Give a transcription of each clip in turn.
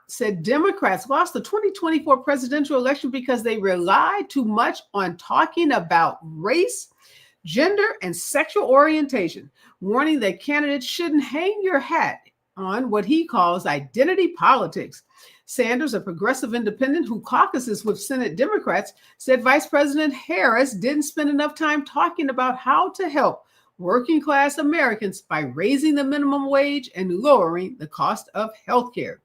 said Democrats lost the 2024 presidential election because they relied too much on talking about race, gender, and sexual orientation, warning that candidates shouldn't hang your hat on what he calls identity politics. Sanders, a progressive independent who caucuses with Senate Democrats, said Vice President Harris didn't spend enough time talking about how to help working class Americans by raising the minimum wage and lowering the cost of health care.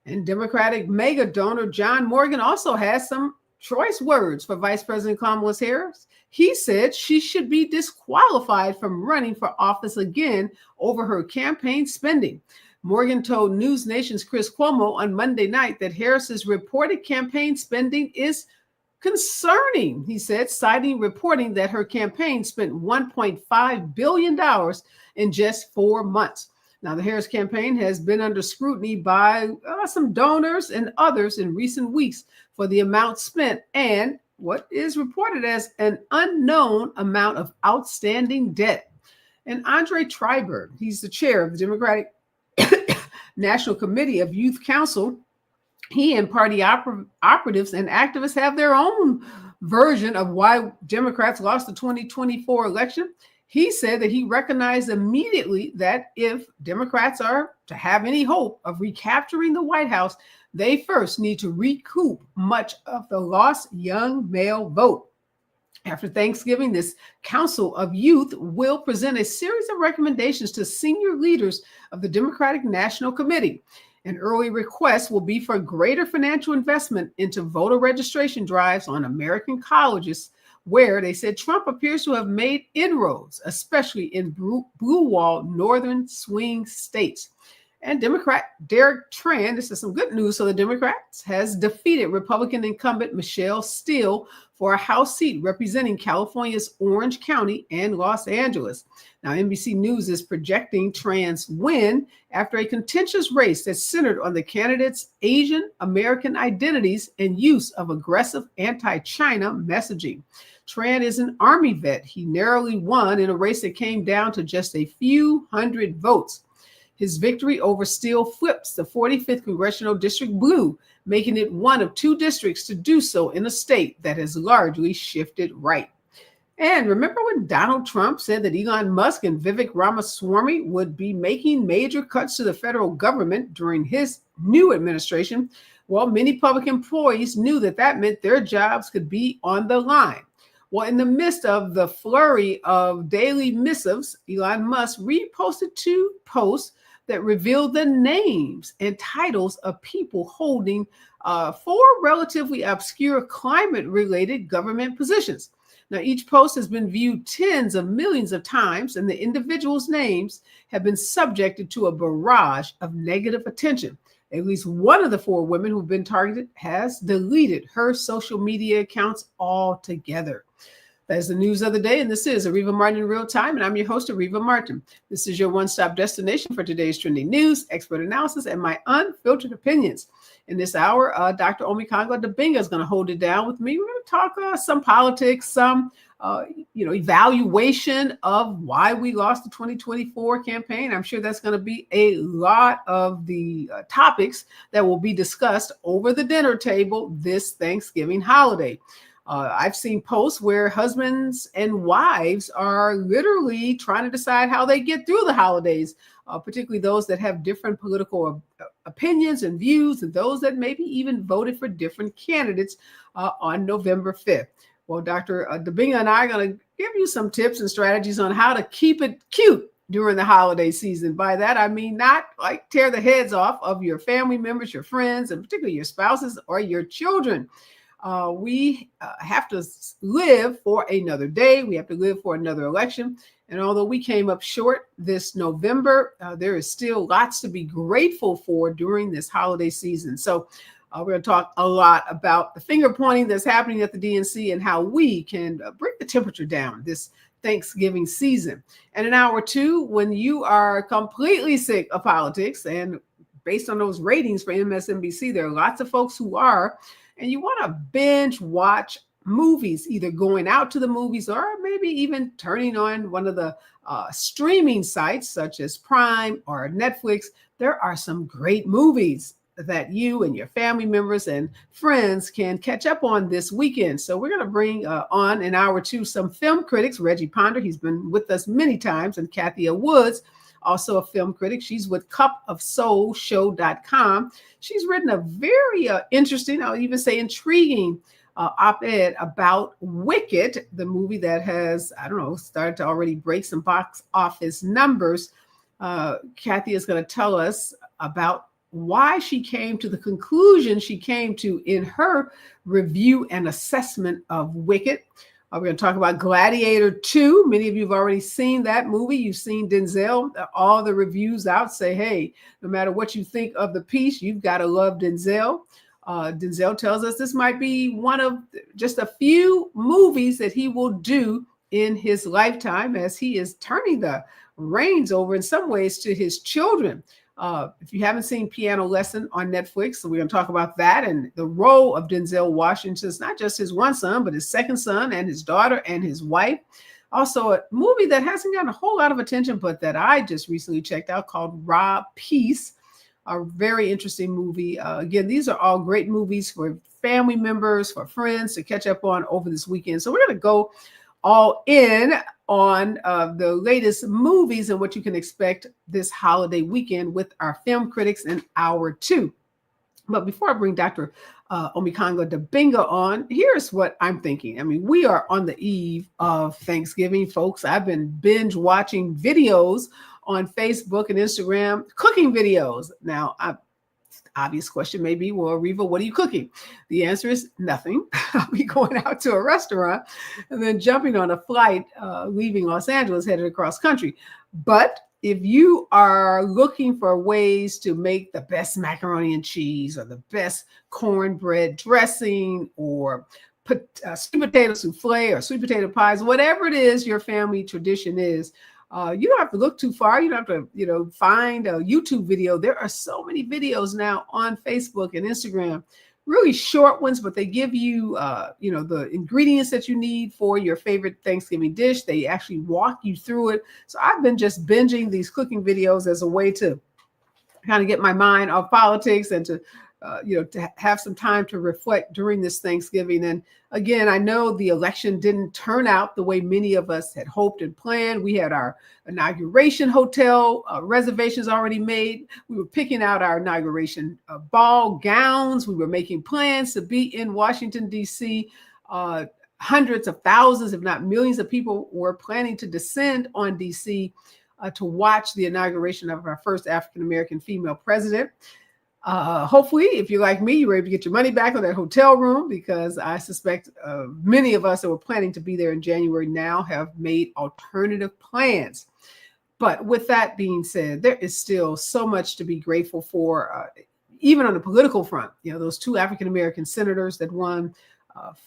And Democratic mega donor John Morgan also has some choice words for Vice President Kamala Harris. He said she should be disqualified from running for office again over her campaign spending. Morgan told News Nation's Chris Cuomo on Monday night that Harris's reported campaign spending is concerning, he said, citing reporting that her campaign spent $1.5 billion in just 4 months. Now, the Harris campaign has been under scrutiny by some donors and others in recent weeks for the amount spent and what is reported as an unknown amount of outstanding debt. And Andre Triberg, he's the chair of the Democratic National Committee of Youth Council. He and party operatives and activists have their own version of why Democrats lost the 2024 election. He said that he recognized immediately that if Democrats are to have any hope of recapturing the White House, they first need to recoup much of the lost young male vote. After Thanksgiving, this Council of Youth will present a series of recommendations to senior leaders of the Democratic National Committee. An early request will be for greater financial investment into voter registration drives on American colleges, where they said Trump appears to have made inroads, especially in blue wall northern swing states. And Democrat Derek Tran, this is some good news for the Democrats, has defeated Republican incumbent Michelle Steele for a House seat representing California's Orange County and Los Angeles. Now, NBC News is projecting Tran's win after a contentious race that centered on the candidate's Asian American identities and use of aggressive anti-China messaging. Tran is an Army vet. He narrowly won in a race that came down to just a few hundred votes. His victory over Steele flips the 45th Congressional District blue, making it one of two districts to do so in a state that has largely shifted right. And remember when Donald Trump said that Elon Musk and Vivek Ramaswamy would be making major cuts to the federal government during his new administration? Well, many public employees knew that that meant their jobs could be on the line. Well, in the midst of the flurry of daily missives, Elon Musk reposted 2 posts that revealed the names and titles of people holding 4 relatively obscure climate-related government positions. Now, each post has been viewed tens of millions of times, and the individuals' names have been subjected to a barrage of negative attention. At least one of the 4 women who've been targeted has deleted her social media accounts altogether. That is the news of the day, and this is Areva Martin in Real Time, and I'm your host, Areva Martin. This is your one-stop destination for today's trending news, expert analysis, and my unfiltered opinions. In this hour, Dr. Omikangla Dibinga is going to hold it down with me. We're going to talk some politics, some evaluation of why we lost the 2024 campaign. I'm sure that's going to be a lot of the topics that will be discussed over the dinner table this Thanksgiving holiday. I've seen posts where husbands and wives are literally trying to decide how they get through the holidays, particularly those that have different political opinions and views, and those that maybe even voted for different candidates on November 5th. Well, Dr. Dibinga and I are going to give you some tips and strategies on how to keep it cute during the holiday season. By that, I mean not like tear the heads off of your family members, your friends, and particularly your spouses or your children. We have to live for another day. We have to live for another election. And although we came up short this November, there is still lots to be grateful for during this holiday season. So we're going to talk a lot about the finger pointing that's happening at the DNC and how we can bring the temperature down this Thanksgiving season. And in hour 2, when you are completely sick of politics, and based on those ratings for MSNBC, there are lots of folks who are, and you want to binge watch movies, either going out to the movies or maybe even turning on one of the streaming sites such as Prime or Netflix. There are some great movies that you and your family members and friends can catch up on this weekend. So we're going to bring on in hour two some film critics. Reggie Ponder, he's been with us many times, and Kathia Woods, also a film critic. She's with cupofsoulshow.com. She's written a very interesting, I'll even say intriguing op-ed about Wicked, the movie that has, I don't know, started to already break some box office numbers. Kathy is going to tell us about why she came to the conclusion she came to in her review and assessment of Wicked. We're going to talk about Gladiator 2. Many of you have already seen that movie. You've seen Denzel. All the reviews out say, hey, no matter what you think of the piece, you've got to love Denzel. Denzel tells us this might be one of just a few movies that he will do in his lifetime as he is turning the reins over in some ways to his children. If you haven't seen Piano Lesson on Netflix, so we're going to talk about that and the role of Denzel Washington. It's not just his one son, but his second son and his daughter and his wife. Also, a movie that hasn't gotten a whole lot of attention, but that I just recently checked out called Raw Peace, a very interesting movie. Again, these are all great movies for family members, for friends to catch up on over this weekend. So we're going to go all in on the latest movies and what you can expect this holiday weekend with our film critics in hour two. But before I bring Dr. Omikango Dabinga on, here's what I'm thinking. I mean, we are on the eve of Thanksgiving, folks. I've been binge watching videos on Facebook and Instagram, cooking videos. Now, obvious question may be, well, Areva, what are you cooking? The answer is nothing. I'll be going out to a restaurant and then jumping on a flight, leaving Los Angeles, headed across country. But if you are looking for ways to make the best macaroni and cheese or the best cornbread dressing or sweet potato souffle or sweet potato pies, whatever it is your family tradition is, you don't have to look too far. You don't have to, find a YouTube video. There are so many videos now on Facebook and Instagram, really short ones, but they give you, the ingredients that you need for your favorite Thanksgiving dish. They actually walk you through it. So I've been just binging these cooking videos as a way to kind of get my mind off politics and to have some time to reflect during this Thanksgiving. And again, I know the election didn't turn out the way many of us had hoped and planned. We had our inauguration hotel reservations already made. We were picking out our inauguration ball gowns. We were making plans to be in Washington, D.C. Hundreds of thousands, if not millions of people were planning to descend on D.C. To watch the inauguration of our first African-American female president. Hopefully, if you're like me, you were able to get your money back on that hotel room, because I suspect many of us that were planning to be there in January now have made alternative plans. But with that being said, there is still so much to be grateful for, even on the political front. Those two African-American senators that won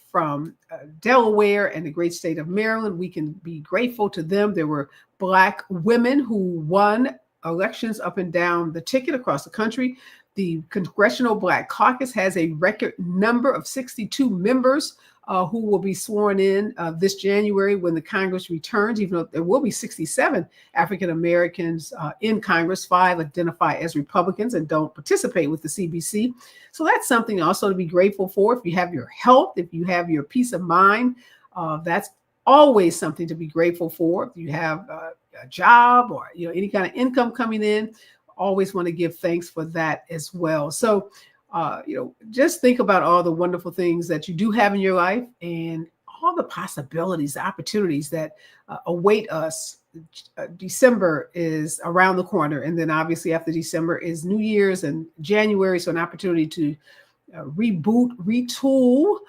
from Delaware and the great state of Maryland, we can be grateful to them. There were Black women who won elections up and down the ticket across the country. The Congressional Black Caucus has a record number of 62 members who will be sworn in this January when the Congress returns, even though there will be 67 African Americans in Congress. 5 identify as Republicans and don't participate with the CBC. So that's something also to be grateful for. If you have your health, if you have your peace of mind, that's always something to be grateful for. If you have a job or any kind of income coming in, always want to give thanks for that as well. So, just think about all the wonderful things that you do have in your life and all the possibilities, the opportunities that await us. December is around the corner. And then obviously after December is New Year's and January. So an opportunity to reboot, retool,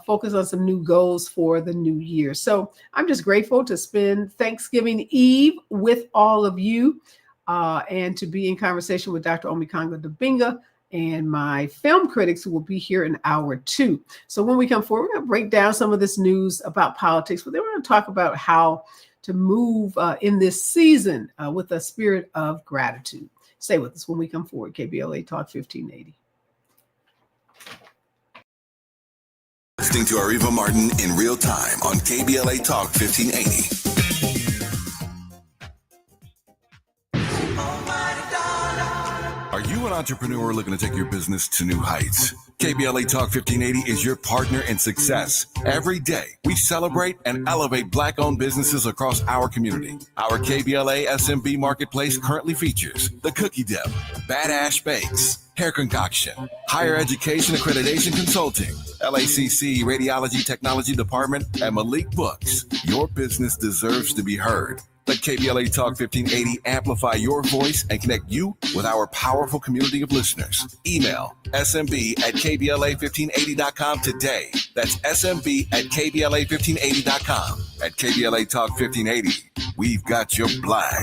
focus on some new goals for the new year. So I'm just grateful to spend Thanksgiving Eve with all of you. And to be in conversation with Dr. Omikango Dabinga and my film critics who will be here in hour two. So when we come forward, we're going to break down some of this news about politics, but then we're going to talk about how to move in this season with a spirit of gratitude. Stay with us when we come forward. KBLA Talk 1580. Listening to Areva Martin in real time on KBLA Talk 1580. Are you an entrepreneur looking to take your business to new heights? KBLA Talk 1580 is your partner in success. Every day, we celebrate and elevate Black-owned businesses across our community. Our KBLA SMB Marketplace currently features The Cookie Dip, Bad Ash Bakes, Hair Concoction, Higher Education Accreditation Consulting, LACC Radiology Technology Department, and Malik Books. Your business deserves to be heard. Let KBLA Talk 1580 amplify your voice and connect you with our powerful community of listeners. Email smb@kbla1580.com today. That's smb@kbla1580.com. At KBLA Talk 1580, we've got your black.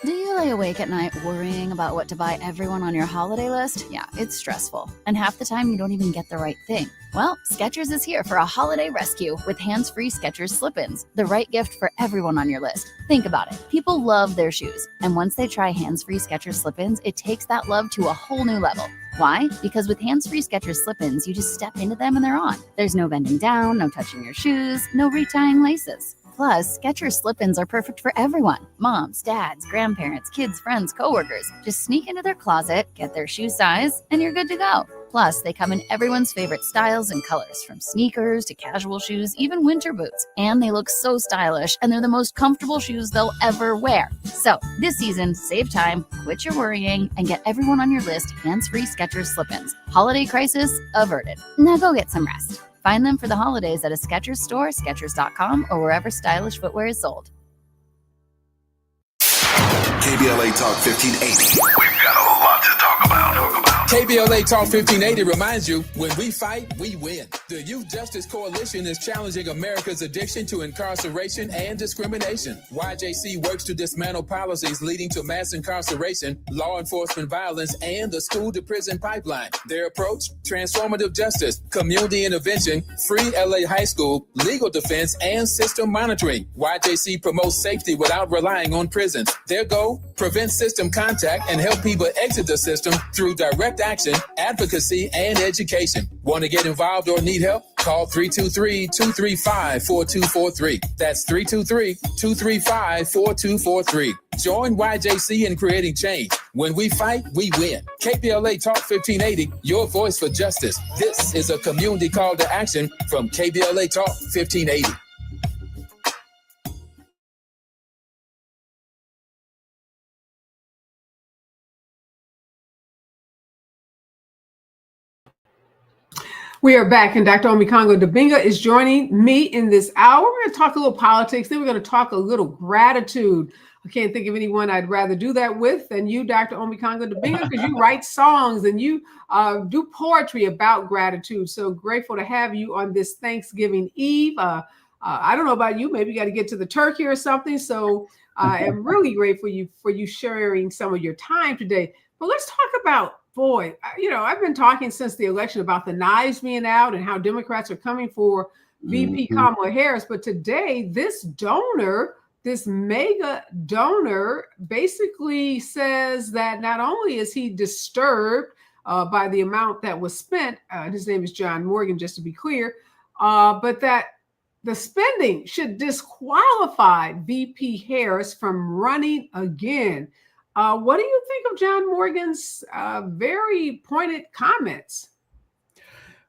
Do you lay awake at night worrying about what to buy everyone on your holiday list? Yeah, it's stressful. And half the time you don't even get the right thing. Well, Skechers is here for a holiday rescue with hands-free Skechers slip-ins, the right gift for everyone on your list. Think about it. People love their shoes. And once they try hands-free Skechers slip-ins, it takes that love to a whole new level. Why? Because with hands-free Skechers slip-ins, you just step into them and they're on. There's no bending down, no touching your shoes, no retying laces. Plus, Skechers slip-ins are perfect for everyone. Moms, dads, grandparents, kids, friends, coworkers. Just sneak into their closet, get their shoe size, and you're good to go. Plus, they come in everyone's favorite styles and colors, from sneakers to casual shoes, even winter boots. And they look so stylish, and they're the most comfortable shoes they'll ever wear. So, this season, save time, quit your worrying, and get everyone on your list hands-free Skechers slip-ins. Holiday crisis averted. Now go get some rest. Find them for the holidays at a Skechers store, Skechers.com, or wherever stylish footwear is sold. KBLA Talk 1580. We've got a lot to talk about. KBLA Talk 1580 reminds you, when we fight, we win. The Youth Justice Coalition is challenging America's addiction to incarceration and discrimination. YJC works to dismantle policies leading to mass incarceration, law enforcement violence, and the school-to-prison pipeline. Their approach? Transformative justice, community intervention, free LA high school, legal defense, and system monitoring. YJC promotes safety without relying on prisons. Their goal? Prevent system contact and help people exit the system through direct action, advocacy, and education. Want to get involved or need help? Call 323-235-4243. That's 323-235-4243. Join YJC in creating change. When we fight, we win. KBLA Talk 1580, your voice for justice. This is a community call to action from KBLA Talk 1580. We are back, and Dr. Omikongo Dibinga is joining me in this hour. We're going to talk a little politics, then we're going to talk a little gratitude. I can't think of anyone I'd rather do that with than you, Dr. Omikongo Dibinga, because you write songs and you do poetry about gratitude. So grateful to have you on this Thanksgiving Eve. I don't know about you, maybe you got to get to the turkey or something. So I am really grateful for you sharing some of your time today. But let's talk about, boy, I've been talking since the election about the knives being out and how Democrats are coming for VP Kamala Harris. But today, this mega donor basically says that not only is he disturbed by the amount that was spent, his name is John Morgan, just to be clear, but that the spending should disqualify VP Harris from running again. What do you think of John Morgan's very pointed comments?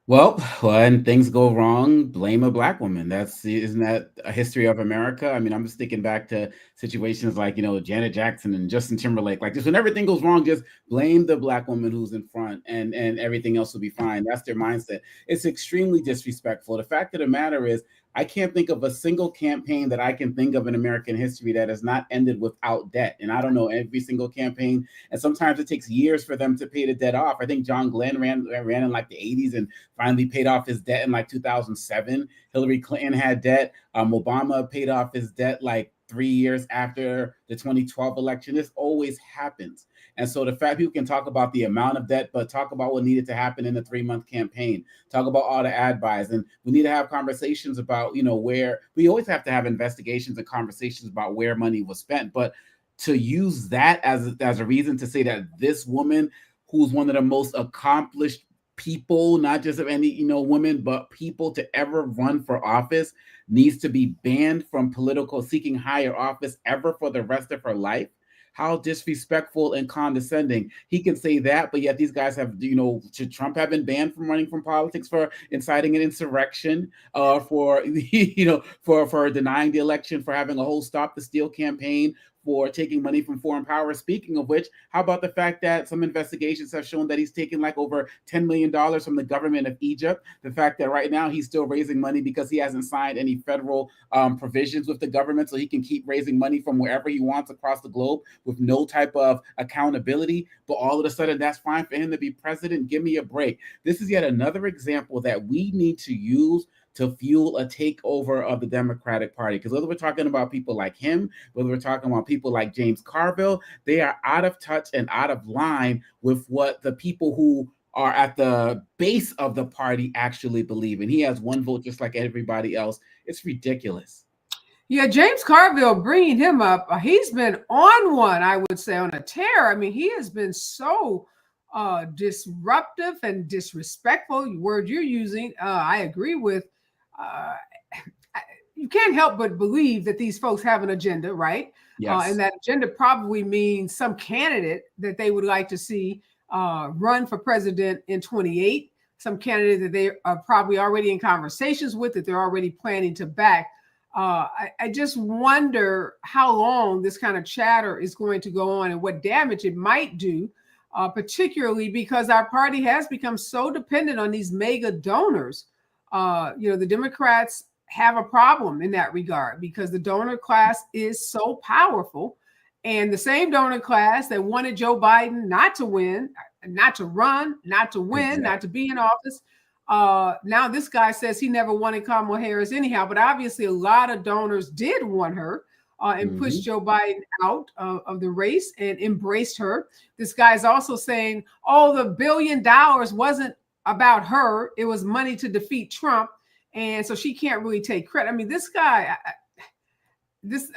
Well, when things go wrong, blame a Black woman. Isn't that a history of America? I mean, I'm just thinking back to situations like, Janet Jackson and Justin Timberlake. Like, just when everything goes wrong, just blame the Black woman who's in front and everything else will be fine. That's their mindset. It's extremely disrespectful. The fact of the matter is, I can't think of a single campaign that I can think of in American history that has not ended without debt. And I don't know every single campaign. And sometimes it takes years for them to pay the debt off. I think John Glenn ran in like the 80s and finally paid off his debt in like 2007. Hillary Clinton had debt. Obama paid off his debt like 3 years after the 2012 election. This always happens. And so the fact people can talk about the amount of debt, but talk about what needed to happen in the 3-month campaign, talk about all the ad buys. And we need to have conversations about, where we always have to have investigations and conversations about where money was spent. But to use that as a reason to say that this woman, who's one of the most accomplished people, not just of any, women, but people to ever run for office needs to be banned from political seeking higher office ever for the rest of her life. How disrespectful and condescending. He can say that, but yet these guys have, should Trump have been banned from running from politics for inciting an insurrection, for, for denying the election, for having a whole Stop the Steal campaign, for taking money from foreign powers. Speaking of which, how about the fact that some investigations have shown that he's taken like over $10 million from the government of Egypt? The fact that right now he's still raising money because he hasn't signed any federal provisions with the government, so he can keep raising money from wherever he wants across the globe with no type of accountability. But all of a sudden, that's fine for him to be president. Give me a break. This is yet another example that we need to use to fuel a takeover of the Democratic Party. Because whether we're talking about people like him, whether we're talking about people like James Carville, they are out of touch and out of line with what the people who are at the base of the party actually believe. And he has one vote just like everybody else. It's ridiculous. Yeah, James Carville, bringing him up, he's been on one, I would say, on a tear. I mean, he has been so disruptive and disrespectful, word you're using, I agree with. You can't help but believe that these folks have an agenda, right? Yes. And that agenda probably means some candidate that they would like to see run for president in 28, some candidate that they are probably already in conversations with, that they're already planning to back. I just wonder how long this kind of chatter is going to go on and what damage it might do, particularly because our party has become so dependent on these mega donors. The Democrats have a problem in that regard because the donor class is so powerful. And the same donor class that wanted Joe Biden not to win, not to run, not to win, exactly, not to be in office. Now this guy says he never wanted Kamala Harris anyhow, but obviously a lot of donors did want her and pushed Joe Biden out of the race and embraced her. This guy is also saying, oh, the $1 billion wasn't about her. It was money to defeat Trump. And so she can't really take credit. I mean, this guy, it's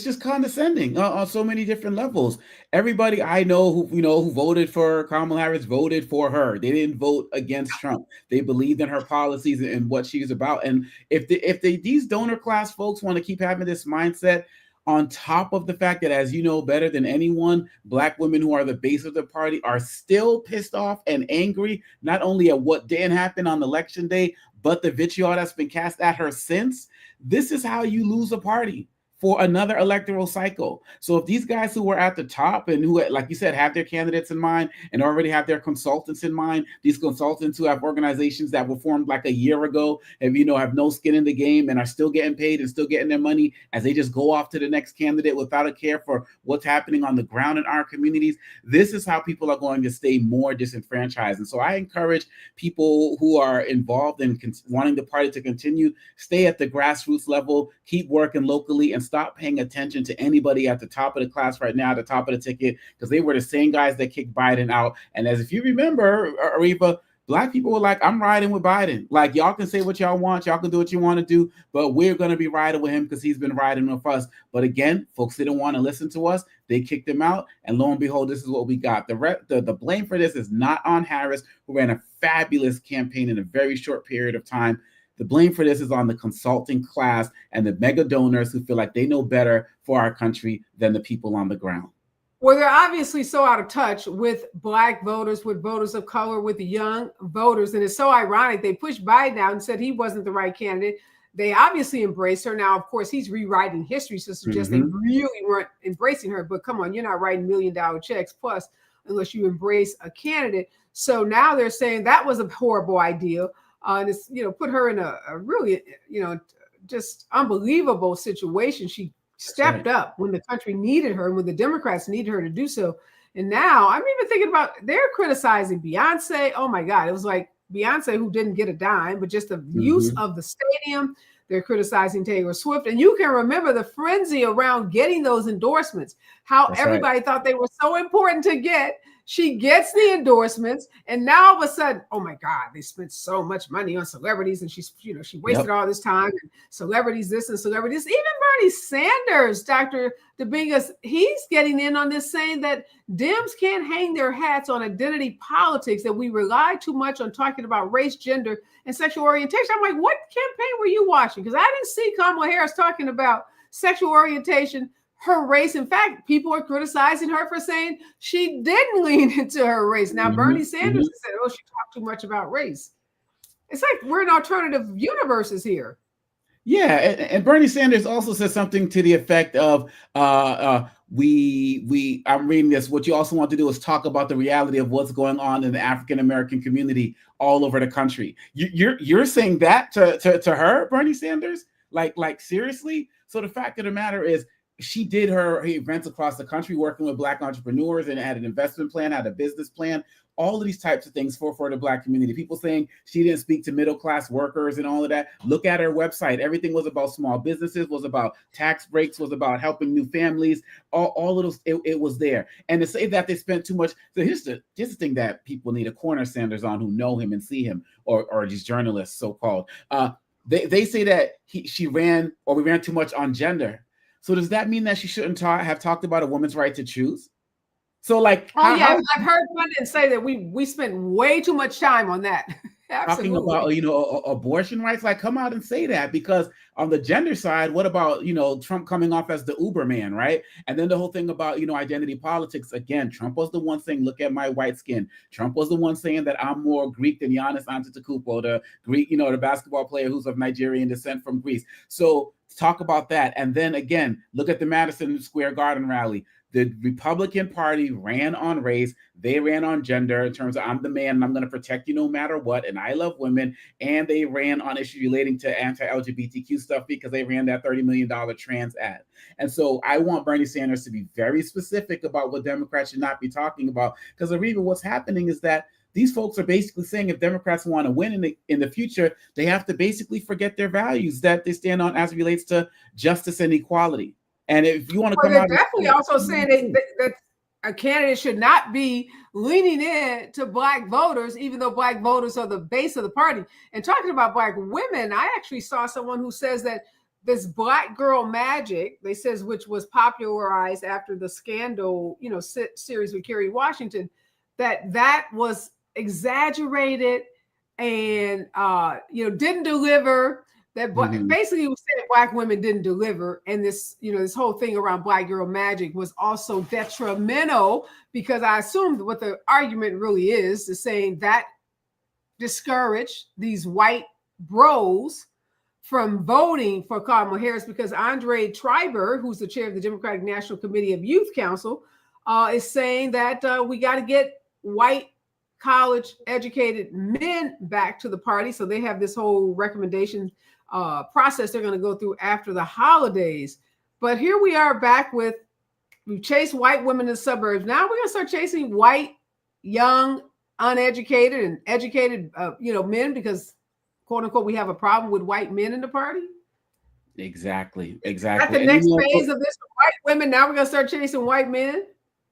just condescending on so many different levels. Everybody I know who voted for Kamala Harris voted for her. They didn't vote against Trump. They believed in her policies and what she's about. And if these donor class folks want to keep having this mindset, on top of the fact that, as you know better than anyone, Black women who are the base of the party are still pissed off and angry, not only at what didn't happen on election day, but the vitriol that's been cast at her since. This is how you lose a party for another electoral cycle. So if these guys who were at the top and who, like you said, have their candidates in mind and already have their consultants in mind, these consultants who have organizations that were formed like a year ago and, have no skin in the game and are still getting paid and still getting their money as they just go off to the next candidate without a care for what's happening on the ground in our communities, this is how people are going to stay more disenfranchised. And so I encourage people who are involved in wanting the party to continue, stay at the grassroots level, keep working locally, and stop paying attention to anybody at the top of the class right now, at the top of the ticket, because they were the same guys that kicked Biden out. And as if you remember, Areva, Black people were like, I'm riding with Biden. Like, y'all can say what y'all want. Y'all can do what you want to do, but we're going to be riding with him because he's been riding with us. But again, folks didn't want to listen to us. They kicked him out. And lo and behold, this is what we got. The blame for this is not on Harris, who ran a fabulous campaign in a very short period of time. The blame for this is on the consulting class and the mega donors who feel like they know better for our country than the people on the ground. Well, they're obviously so out of touch with Black voters, with voters of color, with the young voters. And it's so ironic. They pushed Biden out and said he wasn't the right candidate. They obviously embraced her. Now, of course, he's rewriting history to suggest they really weren't embracing her. But come on, you're not writing $1 million checks plus unless you embrace a candidate. So now they're saying that was a horrible idea. And it's, put her in a really, just unbelievable situation. She stepped up when the country needed her and when the Democrats needed her to do so. And now I'm even thinking about, they're criticizing Beyonce. Oh my God. It was like Beyonce who didn't get a dime, but just the use of the stadium. They're criticizing Taylor Swift. And you can remember the frenzy around getting those endorsements, how everybody thought they were so important to get. She gets the endorsements, and now all of a sudden, oh my God, they spent so much money on celebrities, and she wasted all this time, and celebrities this and celebrities. Even Bernie Sanders, Dr. Dominguez, he's getting in on this, saying that Dems can't hang their hats on identity politics, that we rely too much on talking about race, gender, and sexual orientation. I'm like, what campaign were you watching? Because I didn't see Kamala Harris talking about sexual orientation, her race. In fact, people are criticizing her for saying she didn't lean into her race. Now, Bernie Sanders said, oh, she talked too much about race. It's like we're in alternative universes here. Yeah, and Bernie Sanders also said something to the effect of, I'm reading this, what you also want to do is talk about the reality of what's going on in the African-American community all over the country. You're saying that to her, Bernie Sanders? Like seriously? So the fact of the matter is, she did her events across the country working with Black entrepreneurs and had an investment plan, had a business plan, all of these types of things for the Black community. People saying she didn't speak to middle-class workers and all of that. Look at her website. Everything was about small businesses, was about tax breaks, was about helping new families. All of those, it was there. And to say that they spent too much, so here's the thing that people need to corner Sanders on, who know him and see him, or these journalists, so-called. They say that we ran too much on gender. So does that mean that she shouldn't have talked about a woman's right to choose? So like, I've heard pundits say that we spent way too much time on that. Talking about, abortion rights, like come out and say that, because on the gender side, what about, Trump coming off as the Uber man, right? And then the whole thing about, identity politics, again, Trump was the one saying, look at my white skin. Trump was the one saying that I'm more Greek than Giannis Antetokounmpo, the Greek, the basketball player who's of Nigerian descent from Greece. So talk about that. And then again, look at the Madison Square Garden rally. The Republican Party ran on race. They ran on gender in terms of I'm the man and I'm going to protect you no matter what. And I love women. And they ran on issues relating to anti-LGBTQ stuff because they ran that $30 million trans ad. And so I want Bernie Sanders to be very specific about what Democrats should not be talking about. Because Areva, what's happening is that these folks are basically saying if Democrats want to win in the future, they have to basically forget their values that they stand on as it relates to justice and equality. And if you want to come out, they're definitely also saying that a candidate should not be leaning in to Black voters, even though Black voters are the base of the party. And talking about Black women, I actually saw someone who says that this Black girl magic, they says, which was popularized after the Scandal, series with Kerry Washington, that was exaggerated and didn't deliver. That basically he was saying Black women didn't deliver, and this whole thing around Black girl magic was also detrimental, because I assumed what the argument really is saying that discouraged these white bros from voting for Kamala Harris, because Andre Triber, who's the chair of the Democratic National Committee of Youth Council, is saying that we got to get white college educated men back to the party. So they have this whole recommendation process they're going to go through after the holidays. But here we are back with, we've chased white women in the suburbs. Now we're going to start chasing white, young, uneducated and educated, men, because quote unquote, we have a problem with white men in the party. Exactly. At the next phase of this, white women, now we're going to start chasing white men.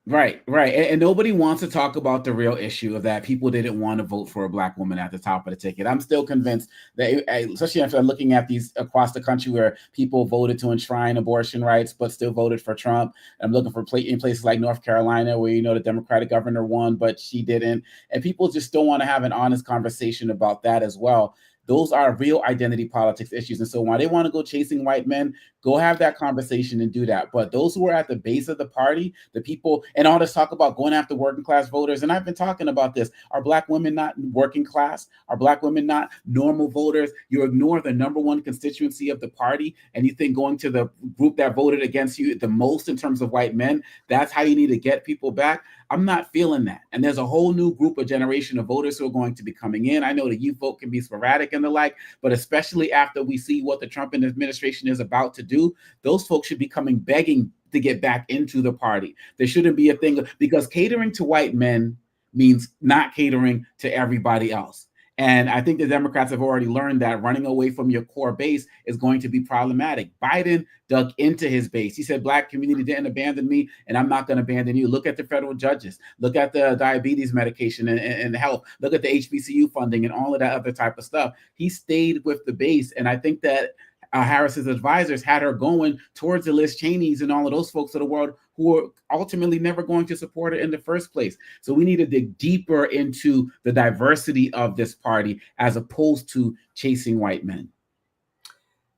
Right. And nobody wants to talk about the real issue of that people didn't want to vote for a Black woman at the top of the ticket. I'm still convinced that, especially after looking at these across the country where people voted to enshrine abortion rights, but still voted for Trump. I'm looking for in places like North Carolina where, the Democratic governor won, but she didn't. And people just don't want to have an honest conversation about that as well. Those are real identity politics issues. And so while they want to go chasing white men, go have that conversation and do that. But those who are at the base of the party, the people, and all this talk about going after working class voters, and I've been talking about this, are Black women not working class? Are Black women not normal voters? You ignore the number one constituency of the party, and you think going to the group that voted against you the most in terms of white men, that's how you need to get people back. I'm not feeling that. And there's a whole new group of generation of voters who are going to be coming in. I know the youth vote can be sporadic and the like, but especially after we see what the Trump administration is about to do, those folks should be begging to get back into the party. There shouldn't be a thing, because catering to white men means not catering to everybody else. And I think the Democrats have already learned that running away from your core base is going to be problematic. Biden dug into his base. He said, Black community didn't abandon me, and I'm not going to abandon you. Look at the federal judges. Look at the diabetes medication and health. Look at the HBCU funding and all of that other type of stuff. He stayed with the base. And I think that Harris's advisors had her going towards the Liz Cheneys and all of those folks of the world who are ultimately never going to support her in the first place. So we need to dig deeper into the diversity of this party as opposed to chasing white men.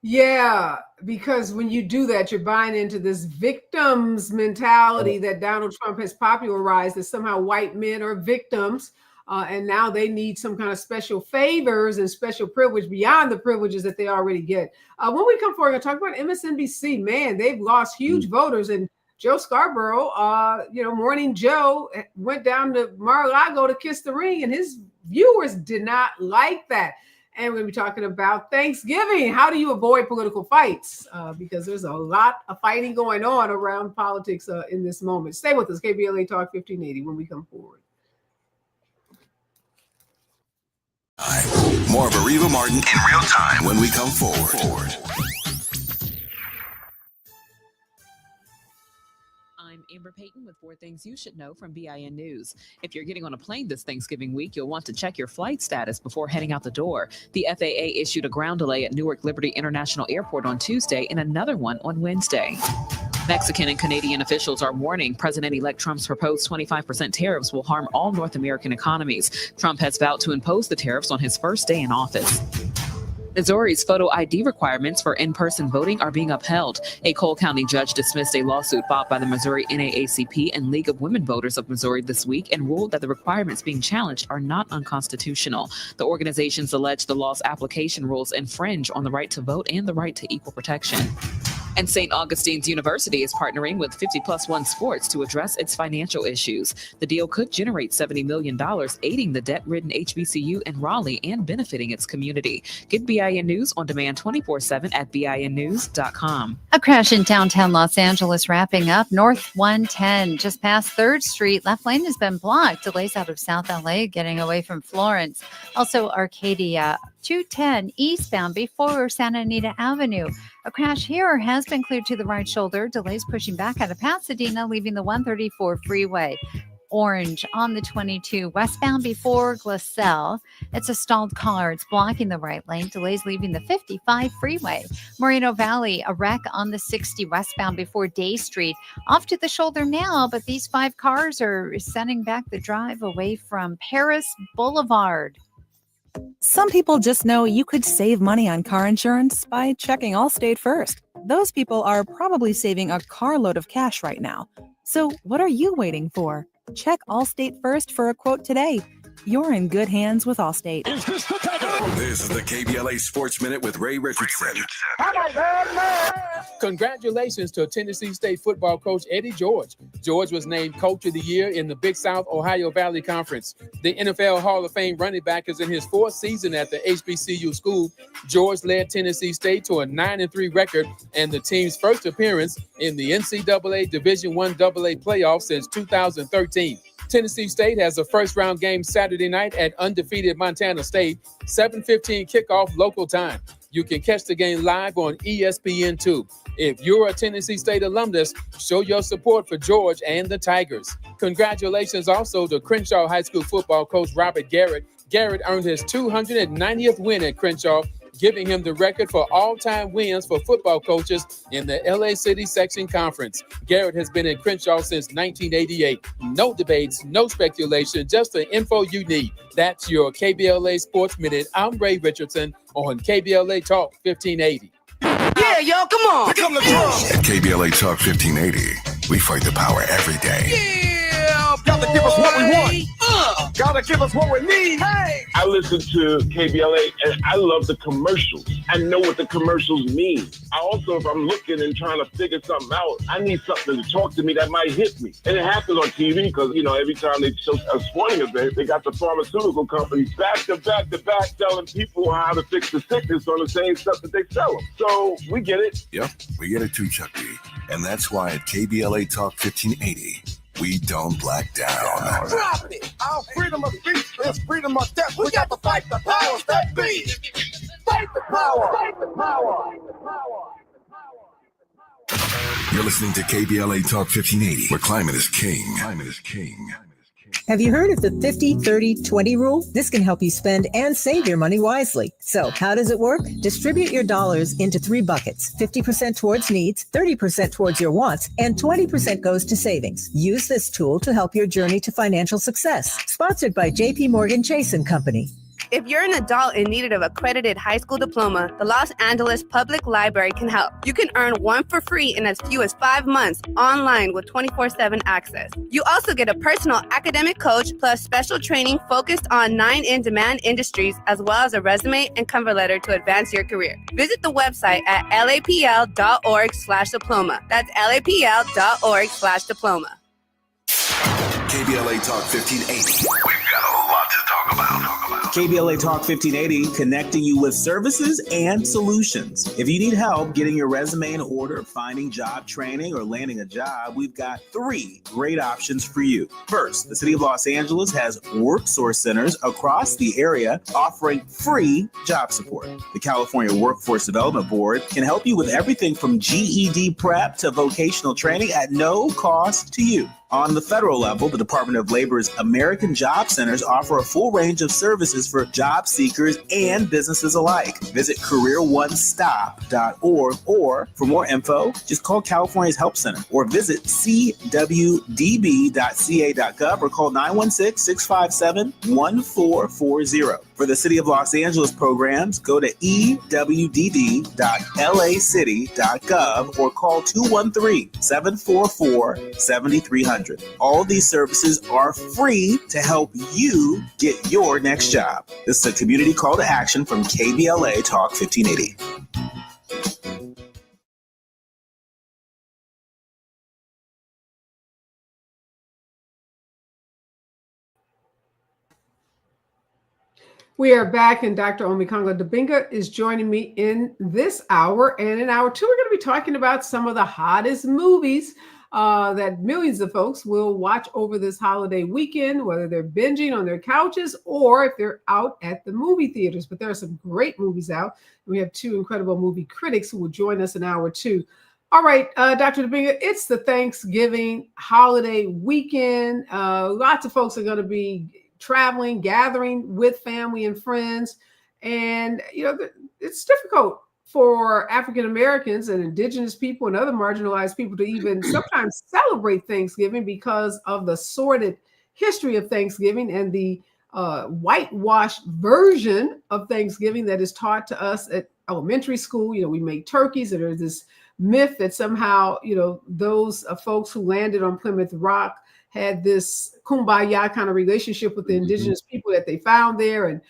Yeah, because when you do that, you're buying into this victims mentality that Donald Trump has popularized, that somehow white men are victims. And now they need some kind of special favors and special privilege beyond the privileges that they already get. When we come forward, we're going to talk about MSNBC. Man, they've lost huge voters. And Joe Scarborough, Morning Joe, went down to Mar-a-Lago to kiss the ring, and his viewers did not like that. And we're going to be talking about Thanksgiving. How do you avoid political fights? Because there's a lot of fighting going on around politics in this moment. Stay with us, KBLA Talk 1580, when we come forward. More of Areva Martin in real time when we come forward. I'm Amber Payton with 4 things you should know from BIN News. If you're getting on a plane this Thanksgiving week, you'll want to check your flight status before heading out the door. The FAA issued a ground delay at Newark Liberty International Airport on Tuesday and another one on Wednesday. Mexican and Canadian officials are warning President-elect Trump's proposed 25% tariffs will harm all North American economies. Trump has vowed to impose the tariffs on his first day in office. Missouri's photo ID requirements for in-person voting are being upheld. A Cole County judge dismissed a lawsuit filed by the Missouri NAACP and League of Women Voters of Missouri this week and ruled that the requirements being challenged are not unconstitutional. The organizations allege the law's application rules infringe on the right to vote and the right to equal protection. And St. Augustine's University is partnering with 50+1 Sports to address its financial issues. The deal could generate $70 million, aiding the debt-ridden HBCU in Raleigh and benefiting its community. Get BIN News on demand 24/7 at BINnews.com. A crash in downtown Los Angeles wrapping up. North 110, just past 3rd Street. Left lane has been blocked. Delays out of South LA getting away from Florence. Also, Arcadia 210 eastbound before Santa Anita Avenue. A crash here has been cleared to the right shoulder. Delays pushing back out of Pasadena, leaving the 134 freeway. Orange on the 22 westbound before Glassell. It's a stalled car. It's blocking the right lane. Delays leaving the 55 freeway. Moreno Valley, a wreck on the 60 westbound before Day Street. Off to the shoulder now, but these 5 cars are sending back the drive away from Paris Boulevard. Some people just know you could save money on car insurance by checking Allstate first. Those people are probably saving a carload of cash right now. So what are you waiting for? Check Allstate first for a quote today. You're in good hands with Allstate. This is the KBLA Sports Minute with Ray Richardson. Congratulations to Tennessee State football coach Eddie George. George was named Coach of the Year in the Big South Ohio Valley Conference. The NFL Hall of Fame running back is in his 4th season at the HBCU school. George led Tennessee State to a 9-3 record and the team's first appearance in the NCAA Division I AA playoffs since 2013. Tennessee State has a first-round game Saturday night at undefeated Montana State, 7:15 kickoff local time. You can catch the game live on ESPN2. If you're a Tennessee State alumnus, show your support for George and the Tigers. Congratulations also to Crenshaw High School football coach Robert Garrett. Garrett earned his 290th win at Crenshaw, giving him the record for all-time wins for football coaches in the LA City Section Conference. Garrett has been in Crenshaw since 1988. No debates, no speculation, just the info you need. That's your KBLA Sports Minute. I'm Ray Richardson on KBLA Talk 1580. Yeah, y'all, come on. Pick up the drum. At KBLA Talk 1580, we fight the power every day. Yeah, gotta give us what we want. Gotta give us what we need. Hey. I listen to KBLA and I love the commercials. I know what the commercials mean. I also, if I'm looking and trying to figure something out, I need something to talk to me that might hit me. And it happens on TV because, every time they show a sporting event, they got the pharmaceutical companies back to back telling people how to fix the sickness on the same stuff that they sell them. So we get it. Yep, we get it too, Chuck D. And that's why at KBLA Talk 1580, We don't back down. Drop it. Our freedom of speech is freedom of death. We got to fight the powers that be. Fight the power. Fight the power. You're listening to KBLA Talk 1580, where climate is king. Climate is king. Have you heard of the 50-30-20 rule? This can help you spend and save your money wisely. So how does it work? Distribute your dollars into 3 buckets. 50% towards needs, 30% towards your wants, and 20% goes to savings. Use this tool to help your journey to financial success. Sponsored by JP Morgan Chase & Company. If you're an adult in need of an accredited high school diploma, the Los Angeles Public Library can help. You can earn one for free in as few as 5 months online with 24/7 access. You also get a personal academic coach plus special training focused on 9 in-demand industries, as well as a resume and cover letter to advance your career. Visit the website at lapl.org/diploma. That's lapl.org/diploma. KBLA Talk 1580. We've got a lot to talk about. KBLA Talk 1580, connecting you with services and solutions. If you need help getting your resume in order, finding job training, or landing a job, we've got 3 great options for you. First, the City of Los Angeles has WorkSource centers across the area offering free job support. The California Workforce Development Board can help you with everything from GED prep to vocational training at no cost to you. On the federal level, the Department of Labor's American Job Centers offer a full range of services for job seekers and businesses alike. Visit careeronestop.org, or for more info, just call California's Help Center or visit cwdb.ca.gov or call 916-657-1440. For the City of Los Angeles programs, go to ewd.lacity.gov or call 213-744-7300. All these services are free to help you get your next job. This is a community call to action from KBLA Talk 1580. We are back, and Dr. Omikongo Dibinga is joining me in this hour. And in hour 2, we're going to be talking about some of the hottest movies that millions of folks will watch over this holiday weekend, whether they're binging on their couches or if they're out at the movie theaters. But there are some great movies out. We have 2 incredible movie critics who will join us in hour 2. All right, Dr. Dibinga, it's the Thanksgiving holiday weekend. Lots of folks are going to be traveling, gathering with family and friends. And, it's difficult for African Americans and indigenous people and other marginalized people to even sometimes celebrate Thanksgiving because of the sordid history of Thanksgiving and the whitewashed version of Thanksgiving that is taught to us at elementary school. We make turkeys, and there's this myth that somehow, those folks who landed on Plymouth Rock had this kumbaya kind of relationship with the indigenous people that they found there. And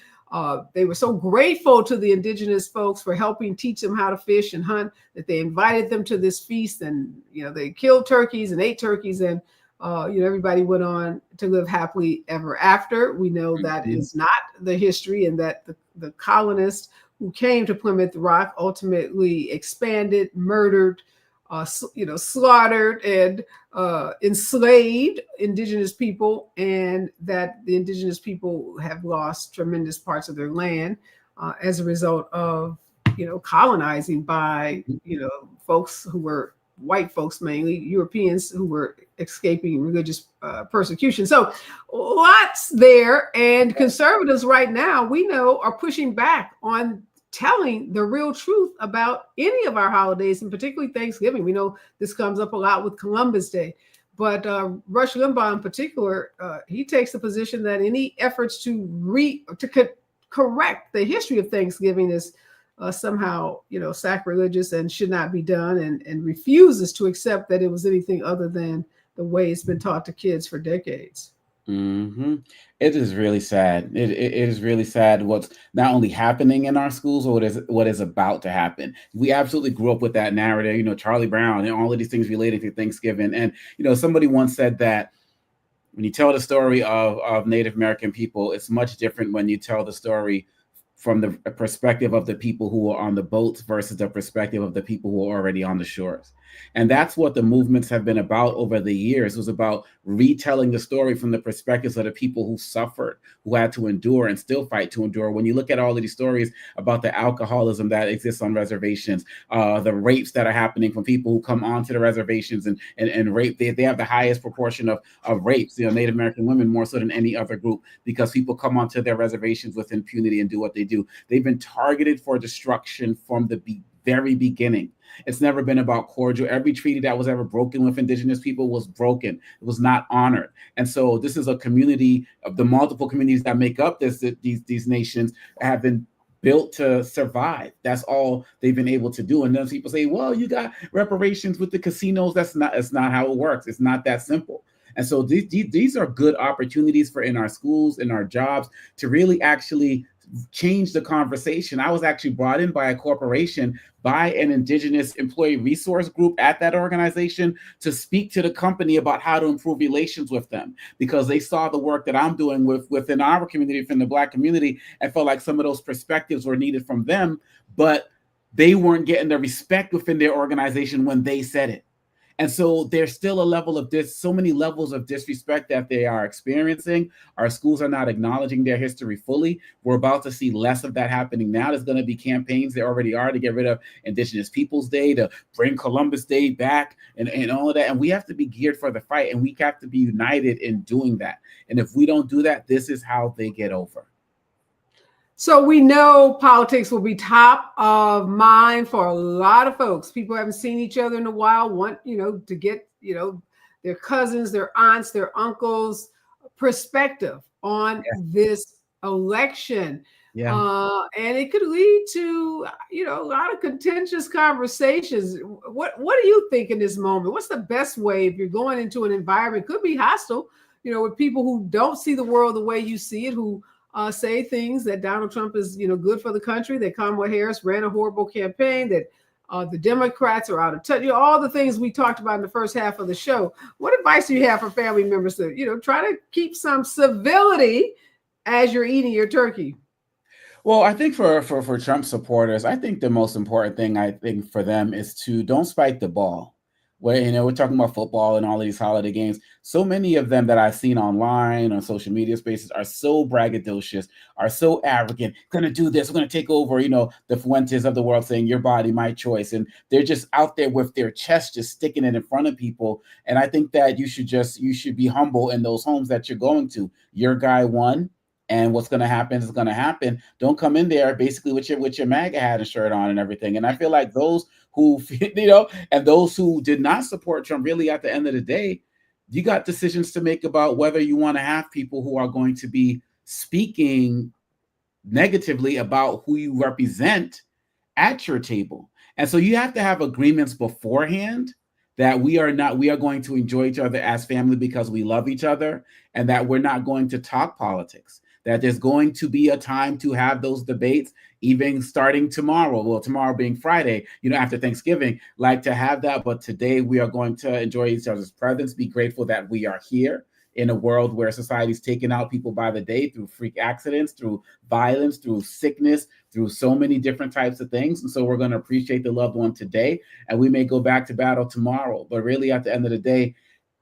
they were so grateful to the indigenous folks for helping teach them how to fish and hunt that they invited them to this feast. And, they killed turkeys and ate turkeys. And, everybody went on to live happily ever after. We know that is not the history, and that the colonists who came to Plymouth Rock ultimately expanded, murdered, slaughtered and enslaved indigenous people, and that the indigenous people have lost tremendous parts of their land as a result of, colonizing by, folks who were white folks, mainly Europeans who were escaping religious persecution. So lots there. And conservatives right now, we know, are pushing back on telling the real truth about any of our holidays, and particularly Thanksgiving. We know this comes up a lot with Columbus Day, but Rush Limbaugh in particular, he takes the position that any efforts to correct the history of Thanksgiving is somehow, sacrilegious and should not be done, and refuses to accept that it was anything other than the way it's been taught to kids for decades. Mm-hmm. It is really sad. It is really sad what's not only happening in our schools, or what is about to happen. We absolutely grew up with that narrative, Charlie Brown and all of these things related to Thanksgiving. And, somebody once said that when you tell the story of Native American people, it's much different when you tell the story from the perspective of the people who are on the boats versus the perspective of the people who are already on the shores. And that's what the movements have been about over the years. It was about retelling the story from the perspectives of the people who suffered, who had to endure and still fight to endure. When you look at all of these stories about the alcoholism that exists on reservations, the rapes that are happening from people who come onto the reservations and rape, they have the highest proportion of rapes, Native American women more so than any other group, because people come onto their reservations with impunity and do what they do. They've been targeted for destruction from the very beginning. It's never been about cordial. Every treaty that was ever broken with indigenous people was broken. It was not honored. And so this is a community of the multiple communities that make up these nations have been built to survive. That's all they've been able to do. And then people say, well, you got reparations with the casinos. That's not how it works. It's not that simple. And so these are good opportunities for in our schools, in our jobs, to really actually change the conversation. I was actually brought in by a corporation, by an indigenous employee resource group at that organization, to speak to the company about how to improve relations with them, because they saw the work that I'm doing within our community, within the Black community, and felt like some of those perspectives were needed from them, but they weren't getting the respect within their organization when they said it. And so there's still a level of so many levels of disrespect that they are experiencing. Our schools are not acknowledging their history fully. We're about to see less of that happening now. There's going to be campaigns, there already are, to get rid of Indigenous Peoples Day, to bring Columbus Day back, and all of that. And we have to be geared for the fight, and we have to be united in doing that. And if we don't do that, this is how they get over. So we know politics will be top of mind for a lot of folks. People haven't seen each other in a while, want, to get, their cousins, their aunts, their uncles' perspective on this election. Yeah. And it could lead to, a lot of contentious conversations. What do you think in this moment? What's the best way if you're going into an environment, could be hostile, with people who don't see the world the way you see it, who say things that Donald Trump is, good for the country, that Kamala Harris ran a horrible campaign, that the Democrats are out of touch, all the things we talked about in the first half of the show. What advice do you have for family members to, try to keep some civility as you're eating your turkey? Well, I think for Trump supporters, I think the most important thing for them is to don't spike the ball. Where, we're talking about football and all of these holiday games. So many of them that I've seen online on social media spaces are so braggadocious, are so arrogant, going to do this, we're going to take over, the Fuentes of the world, saying your body, my choice. And they're just out there with their chest, just sticking it in front of people. And I think that you should be humble in those homes that you're going to. Your guy won. And what's going to happen is going to happen. Don't come in there basically with your MAGA hat and shirt on and everything. And I feel like those who, and those who did not support Trump, really at the end of the day, you got decisions to make about whether you want to have people who are going to be speaking negatively about who you represent at your table. And so you have to have agreements beforehand that we are going to enjoy each other as family because we love each other, and that we're not going to talk politics. That there's going to be a time to have those debates, even starting tomorrow. Well, tomorrow being Friday, after Thanksgiving, like to have that. But today we are going to enjoy each other's presence, be grateful that we are here in a world where society's taking out people by the day through freak accidents, through violence, through sickness, through so many different types of things. And so we're going to appreciate the loved one today, and we may go back to battle tomorrow. But really, at the end of the day,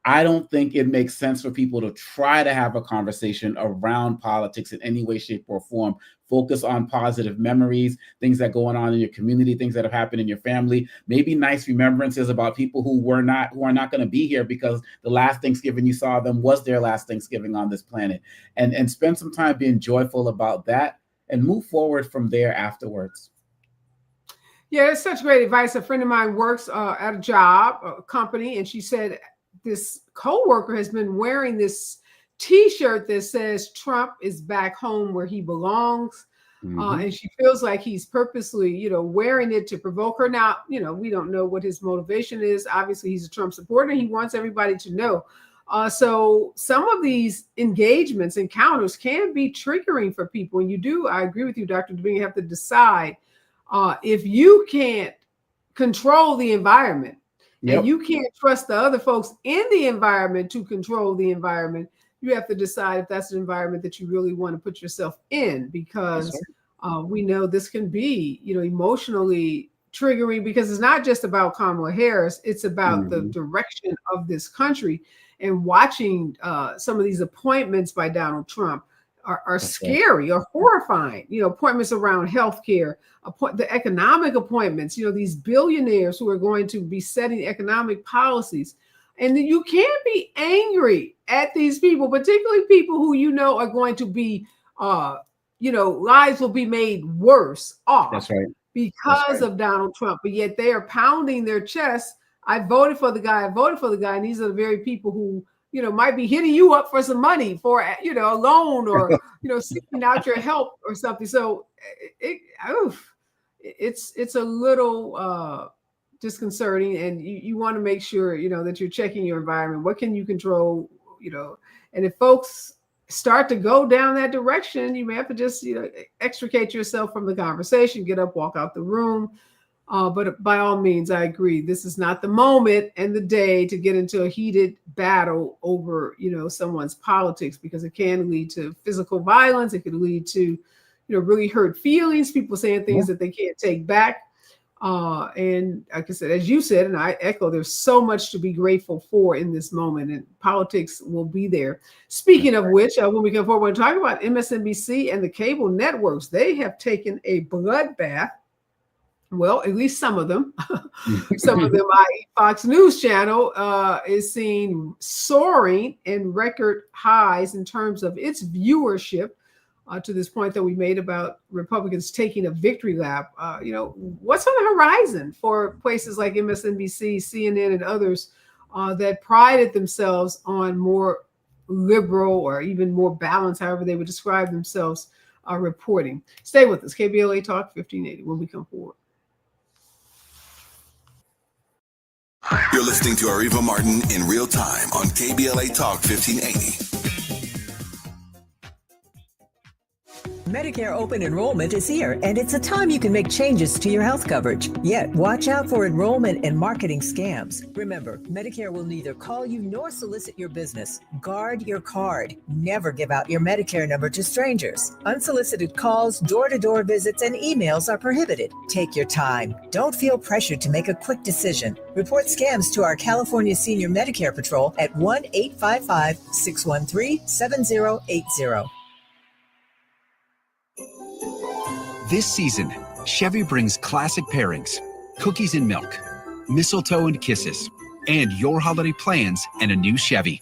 I don't think it makes sense for people to try to have a conversation around politics in any way, shape, or form. Focus on positive memories, things that go on in your community, things that have happened in your family, maybe nice remembrances about people who are not going to be here because the last Thanksgiving you saw them was their last Thanksgiving on this planet. And spend some time being joyful about that and move forward from there afterwards. Yeah, that's such great advice. A friend of mine works at a company, and she said this coworker has been wearing this T-shirt that says Trump is back home where he belongs. And she feels like he's purposely, wearing it to provoke her. Now, we don't know what his motivation is. Obviously, he's a Trump supporter. He wants everybody to know. So some of these encounters can be triggering for people. And I agree with you, Dr. Domingue, you have to decide if you can't control the environment, and you can't trust the other folks in the environment to control the environment, you have to decide if that's an environment that you really want to put yourself in, because we know this can be, emotionally triggering because it's not just about Kamala Harris. It's about the Mhm. direction of this country. And watching some of these appointments by Donald Trump are That's right. scary or horrifying. Appointments around healthcare, the economic appointments. These billionaires who are going to be setting economic policies. And you can't be angry at these people, particularly people who are going to be, lives will be made worse off That's right. because of Donald Trump. But yet they are pounding their chests. I voted for the guy. And these are the very people who, might be hitting you up for some money for, a loan or, seeking out your help or something. So it's a little disconcerting, and you want to make sure, that you're checking your environment. What can you control, and if folks start to go down that direction, you may have to just, extricate yourself from the conversation, get up, walk out the room. But by all means, I agree. This is not the moment and the day to get into a heated battle over, someone's politics, because it can lead to physical violence. It could lead to, really hurt feelings, people saying things that they can't take back. And like I said, as you said, and I echo, there's so much to be grateful for in this moment, and politics will be there. Speaking of which, when we come forward, we'll talk about MSNBC and the cable networks. They have taken a bloodbath. Well, at least some of them. Some of them, Fox News Channel is seeing soaring and record highs in terms of its viewership, to this point that we made about Republicans taking a victory lap. What's on the horizon for places like MSNBC, CNN, and others that prided themselves on more liberal or even more balanced, however they would describe themselves, reporting? Stay with us. KBLA Talk 1580 when we come forward. You're listening to Areva Martin in real time on KBLA Talk 1580. Medicare open enrollment is here, and it's a time you can make changes to your health coverage. Yet, watch out for enrollment and marketing scams. Remember, Medicare will neither call you nor solicit your business. Guard your card. Never give out your Medicare number to strangers. Unsolicited calls, door-to-door visits, and emails are prohibited. Take your time. Don't feel pressured to make a quick decision. Report scams to our California Senior Medicare Patrol at 1-855-613-7080. This season, Chevy brings classic pairings, cookies and milk, mistletoe and kisses, and your holiday plans and a new Chevy.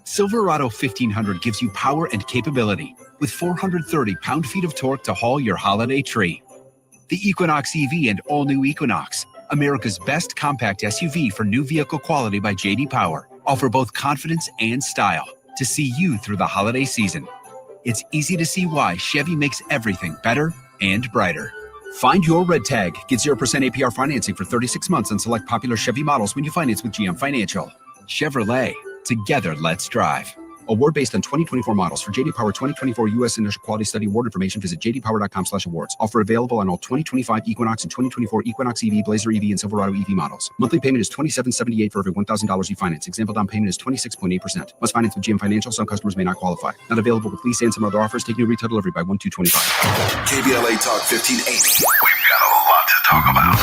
Silverado 1500 gives you power and capability with 430 pound-feet of torque to haul your holiday tree. The Equinox EV and all-new Equinox, America's best compact SUV for new vehicle quality by J.D. Power, offer both confidence and style to see you through the holiday season. It's easy to see why Chevy makes everything better and brighter. Find your red tag. Get 0% APR financing for 36 months on select popular Chevy models when you finance with GM Financial. Chevrolet. Together, let's drive. Award based on 2024 models. For J.D. Power 2024 U.S. Initial Quality Study award information, visit jdpower.com/awards. Offer available on all 2025 Equinox and 2024 Equinox EV, Blazer EV, and Silverado EV models. Monthly payment is $27.78 for every $1,000 you finance. Example down payment is 26.8%. Must finance with GM Financial. Some customers may not qualify. Not available with lease and some other offers. Take new retail delivery by 1/2/25. KBLA Talk 1580. We've got a lot to talk about.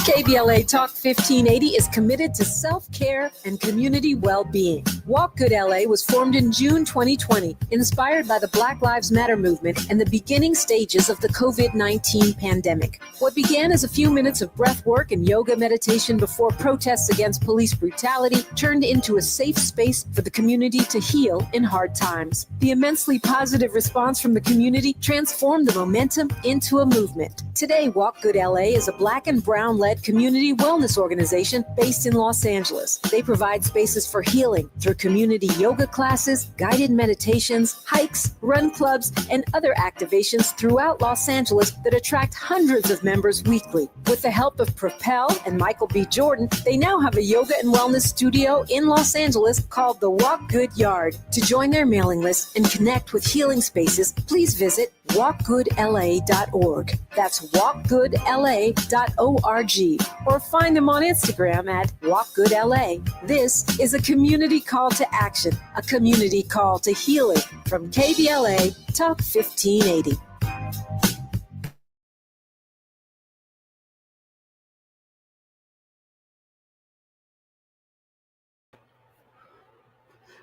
KBLA Talk 1580 is committed to self-care and community well-being. Walk Good LA was formed in June 2020, inspired by the Black Lives Matter movement and the beginning stages of the COVID-19 pandemic. What began as a few minutes of breath work and yoga meditation before protests against police brutality turned into a safe space for the community to heal in hard times. The immensely positive response from the community transformed the momentum into a movement. Today, Walk Good LA is a Black and Brown-led community wellness organization based in Los Angeles. They provide spaces for healing through community yoga classes, guided meditations, hikes, run clubs, and other activations throughout Los Angeles that attract hundreds of members weekly. With the help of Propel and Michael B. Jordan, they now have a yoga and wellness studio in Los Angeles called the Walk Good Yard. To join their mailing list and connect with healing spaces, please visit walkgoodla.org. That's walkgoodla.org. Or find them on Instagram at walkgoodla. This is a community call to action, a community call to healing from KBLA Talk 1580.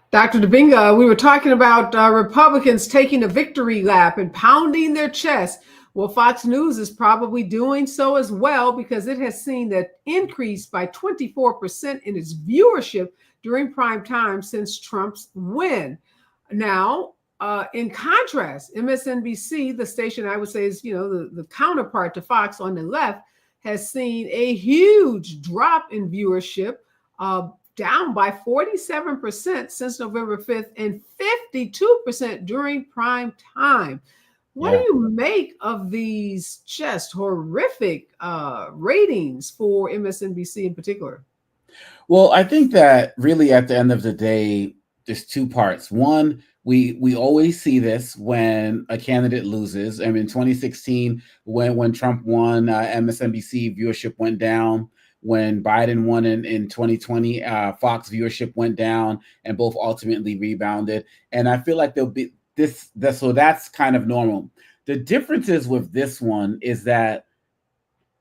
Dr. Debinga, we were talking about Republicans taking a victory lap and pounding their chest. Well, Fox News is probably doing so as well because it has seen that increase by 24% in its viewership during prime time since Trump's win. Now, in contrast, MSNBC, the station I would say is, the counterpart to Fox on the left, has seen a huge drop in viewership, down by 47% since November 5th and 52% during prime time. What do you make of these just horrific ratings for MSNBC in particular? Well, I think that really at the end of the day, there's two parts. One, we always see this when a candidate loses. I mean, 2016, when Trump won, MSNBC viewership went down. When Biden won in 2020, Fox viewership went down, and both ultimately rebounded. And I feel like there'll be so that's kind of normal. The difference is with this one is that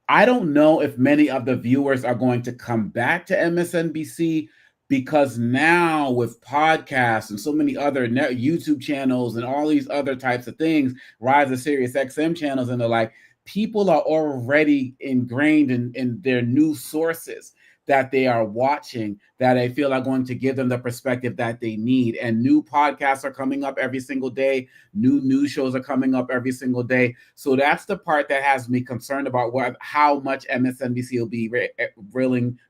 I don't know if many of the viewers are going to come back to MSNBC because now with podcasts and so many other YouTube channels and all these other types of things, Rise of Sirius XM channels and the like, people are already ingrained in their news sources that they are watching that I feel are going to give them the perspective that they need. And new podcasts are coming up every single day. New news shows are coming up every single day. So that's the part that has me concerned about how much MSNBC will be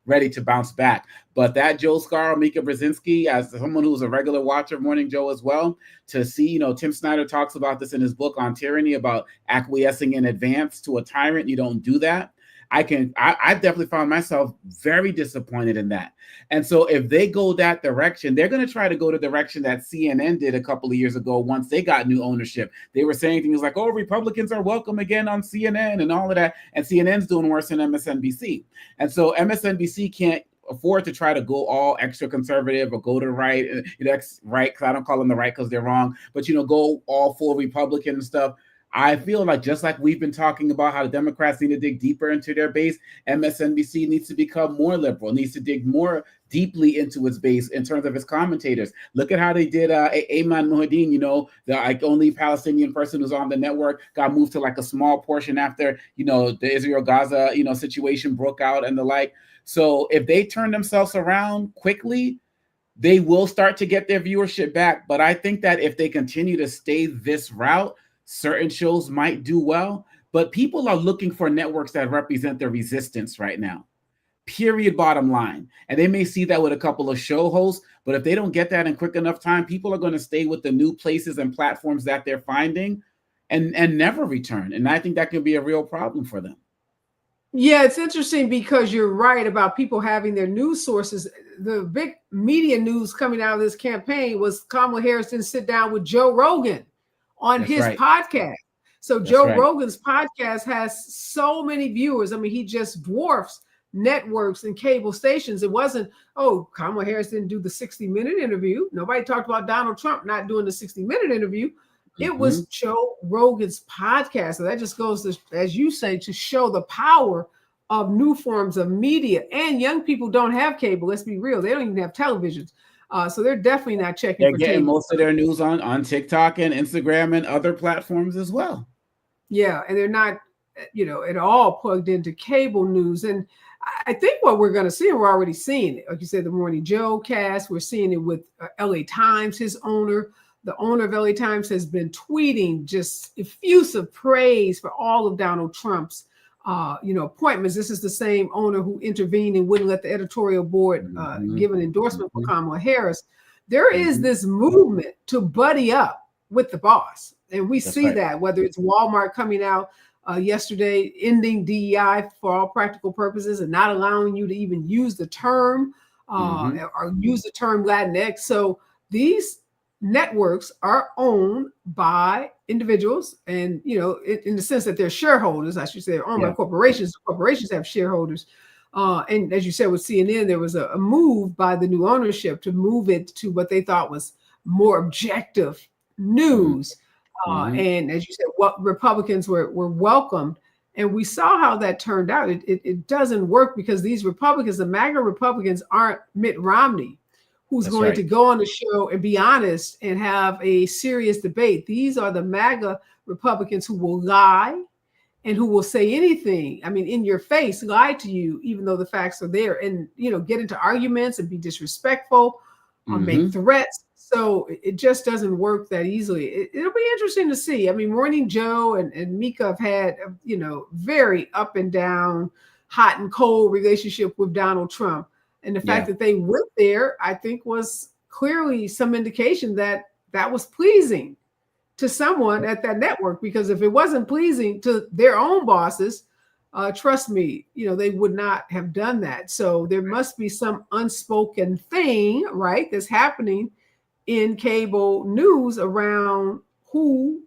ready to bounce back. But that Joe Scaro, Mika Brzezinski, as someone who's a regular watcher of Morning Joe as well, to see, Tim Snyder talks about this in his book on tyranny, about acquiescing in advance to a tyrant. You don't do that. I've definitely found myself very disappointed in that. And so if they go that direction, they're going to try to go the direction that CNN did a couple of years ago once they got new ownership. They were saying things like, oh, Republicans are welcome again on CNN and all of that. And CNN's doing worse than MSNBC. And so MSNBC can't afford to try to go all extra conservative or go to the right. That's right, because I don't call them the right because they're wrong. But, go all full Republican and stuff. I feel like just like we've been talking about how the Democrats need to dig deeper into their base, MSNBC needs to become more liberal, needs to dig more deeply into its base in terms of its commentators. Look at how they did Ayman Mohyeldin, the only Palestinian person who's on the network, got moved to like a small portion after, the Israel-Gaza, situation broke out and the like. So if they turn themselves around quickly, they will start to get their viewership back. But I think that if they continue to stay this route, certain shows might do well, but people are looking for networks that represent their resistance right now. Period, bottom line. And they may see that with a couple of show hosts, but if they don't get that in quick enough time, people are going to stay with the new places and platforms that they're finding and never return. And I think that can be a real problem for them. Yeah, it's interesting because you're right about people having their news sources. The big media news coming out of this campaign was Kamala Harris didn't sit down with Joe Rogan on his podcast. So Joe Rogan's podcast has so many viewers. I mean, he just dwarfs networks and cable stations. It wasn't, Kamala Harris didn't do the 60-minute interview. Nobody talked about Donald Trump not doing the 60-minute interview. It was Joe Rogan's podcast. So that just goes to, as you say, to show the power of new forms of media. And young people don't have cable. Let's be real. They don't even have televisions. So they're definitely not checking. They're getting most of their news on TikTok and Instagram and other platforms as well. Yeah, and they're not, at all plugged into cable news. And I think what we're going to see, and we're already seeing it, like you said, the Morning Joe cast, we're seeing it with LA Times, his owner. The owner of LA Times has been tweeting just effusive praise for all of Donald Trump's appointments. This is the same owner who intervened and wouldn't let the editorial board give an endorsement for Kamala Harris. There is this movement to buddy up with the boss. And we see that, whether it's Walmart coming out yesterday, ending DEI for all practical purposes and not allowing you to even use the term or use the term Latinx. So these networks are owned by individuals and, in the sense that they're shareholders, I should say, they're owned by corporations. Corporations have shareholders. And as you said, with CNN, there was a move by the new ownership to move it to what they thought was more objective news. And as you said, what Republicans were welcomed. And we saw how that turned out. It doesn't work because these Republicans, the MAGA Republicans, aren't Mitt Romney, who's That's going right. to go on the show and be honest and have a serious debate. These are the MAGA Republicans who will lie and who will say anything, I mean, in your face, lie to you, even though the facts are there, and, get into arguments and be disrespectful or make threats. So it just doesn't work that easily. It'll be interesting to see. I mean, Morning Joe and Mika have had, very up and down, hot and cold relationship with Donald Trump. And the fact that they went there, I think, was clearly some indication that that was pleasing to someone at that network, because if it wasn't pleasing to their own bosses, trust me, they would not have done that. So there must be some unspoken thing, right, that's happening in cable news around who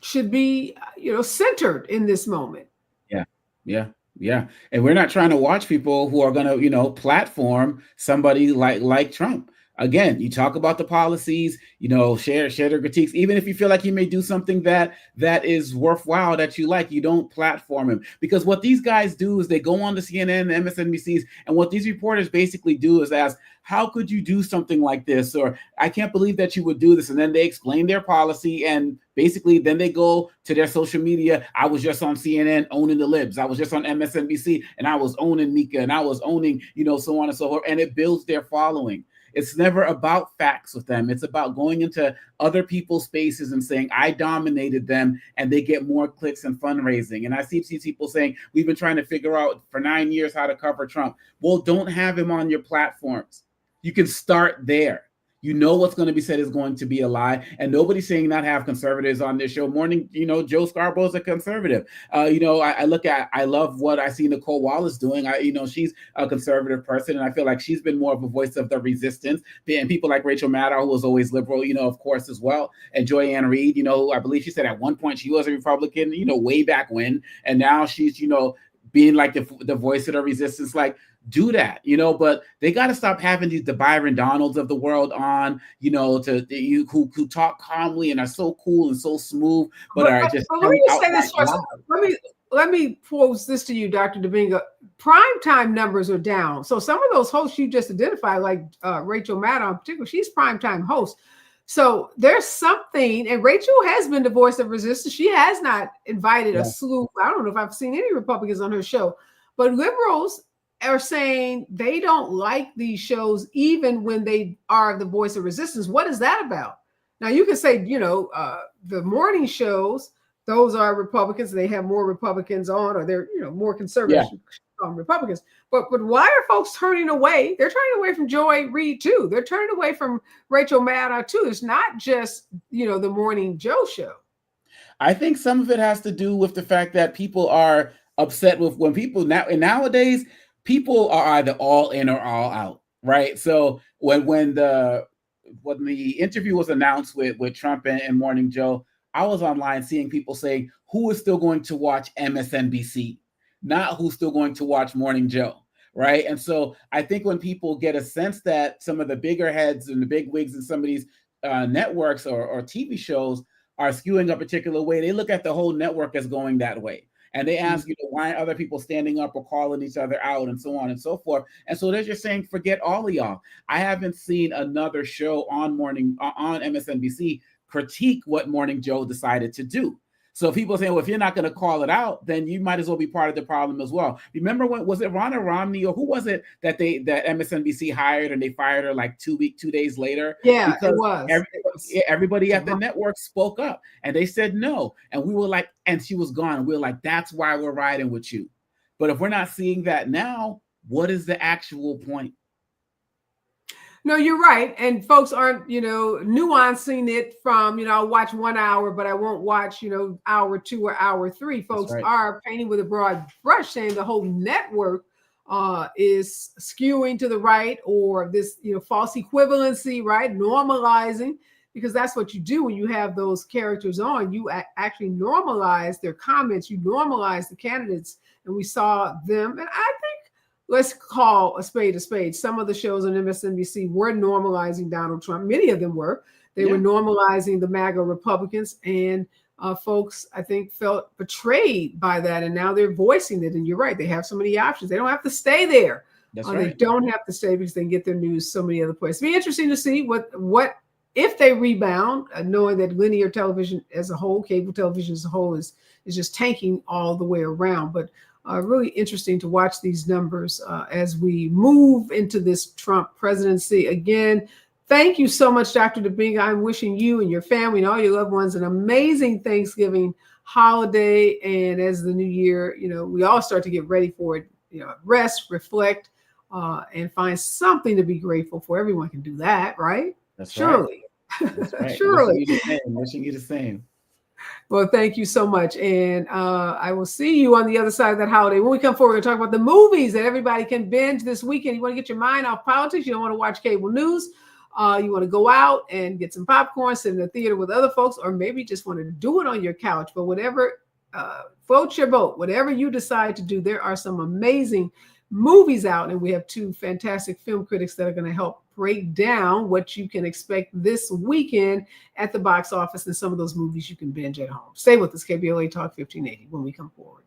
should be, centered in this moment. Yeah. And we're not trying to watch people who are going to, platform somebody like Trump. Again, you talk about the policies, share their critiques, even if you feel like he may do something that is worthwhile, that you like, you don't platform him. Because what these guys do is they go on to CNN and MSNBCs, and what these reporters basically do is ask, how could you do something like this? Or I can't believe that you would do this. And then they explain their policy, and basically then they go to their social media. I was just on CNN owning the libs. I was just on MSNBC and I was owning Mika, and I was owning, so on and so forth. And it builds their following. It's never about facts with them. It's about going into other people's spaces and saying, I dominated them, and they get more clicks and fundraising. And I see people saying, we've been trying to figure out for 9 years how to cover Trump. Well, don't have him on your platforms. You can start there. What's going to be said is going to be a lie, and nobody's saying not have conservatives on this show. Morning, Joe Scarborough's a conservative. I love what I see Nicole Wallace doing. She's a conservative person, and I feel like she's been more of a voice of the resistance. And people like Rachel Maddow, who was always liberal, of course, as well. And Joy Ann Reid, I believe she said at one point she was a Republican, way back when, and now she's, being like the voice of the resistance. Like, do that, but they got to stop having the Byron Donalds of the world on, who talk calmly and are so cool and so smooth, but are just. But let me just say this first. Let me pose this to you, Dr. Domingo. Prime time numbers are down. So some of those hosts you just identified, like Rachel Maddow in particular, she's prime time host. So there's something, and Rachel has been the voice of resistance. She has not invited a slew. I don't know if I've seen any Republicans on her show, but liberals are saying they don't like these shows even when they are the voice of resistance. What is that about? Now you can say, the morning shows, those are Republicans. They have more Republicans on, or they're, more conservative Republicans. But why are folks turning away? They're turning away from Joy Reid too. They're turning away from Rachel Maddow too. It's not just, the Morning Joe show. I think some of it has to do with the fact that people are upset with when people nowadays, people are either all in or all out, right? So when the interview was announced with Trump and Morning Joe, I was online seeing people saying, who is still going to watch MSNBC, not who's still going to watch Morning Joe, right? And so I think when people get a sense that some of the bigger heads and the big wigs in some of these networks or TV shows are skewing a particular way, they look at the whole network as going that way. And they ask, why are other people standing up or calling each other out and so on and so forth. And so they're just saying, forget all of y'all. I haven't seen another show on MSNBC critique what Morning Joe decided to do. So people are saying, well, if you're not going to call it out, then you might as well be part of the problem as well. Remember when was it Ronna Romney or who was it that MSNBC hired and they fired her like 2 days later? Yeah, because it was. Everybody at the network spoke up and they said no. And we were like, and she was gone. And we were like, that's why we're riding with you. But if we're not seeing that now, what is the actual point? No, you're right. And folks aren't, nuancing it from, I'll watch 1 hour, but I won't watch, hour 2 or hour 3. Folks are painting with a broad brush, saying the whole network is skewing to the right, or this, false equivalency, right? Normalizing, because that's what you do when you have those characters on. You actually normalize their comments. You normalize the candidates. And we saw them. And I think, let's call a spade. Some of the shows on MSNBC were normalizing Donald Trump. Many of them were. They were normalizing the MAGA Republicans. And folks, I think, felt betrayed by that. And now they're voicing it. And you're right. They have so many options. They don't have to stay there That's They right. don't have to stay because they can get their news so many other places. It'll be interesting to see what if they rebound, knowing that linear television as a whole, cable television as a whole, is just tanking all the way around. But really interesting to watch these numbers as we move into this Trump presidency. Again, thank you so much, Dr. Dominga. I'm wishing you and your family and all your loved ones an amazing Thanksgiving holiday. And as the new year, we all start to get ready for it, rest, reflect, and find something to be grateful for. Everyone can do that, right? That's Surely. right. That's right. Surely. Wishing you the same. Well, thank you so much. And I will see you on the other side of that holiday. When we come forward, we're going to talk about the movies that everybody can binge this weekend. You want to get your mind off politics. You don't want to watch cable news. You want to go out and get some popcorn, sit in the theater with other folks, or maybe just want to do it on your couch. But whatever floats your boat, whatever you decide to do, there are some amazing movies out, and we have two fantastic film critics that are going to help break down what you can expect this weekend at the box office and some of those movies you can binge at home. Stay with us, KBLA Talk 1580, when we come forward.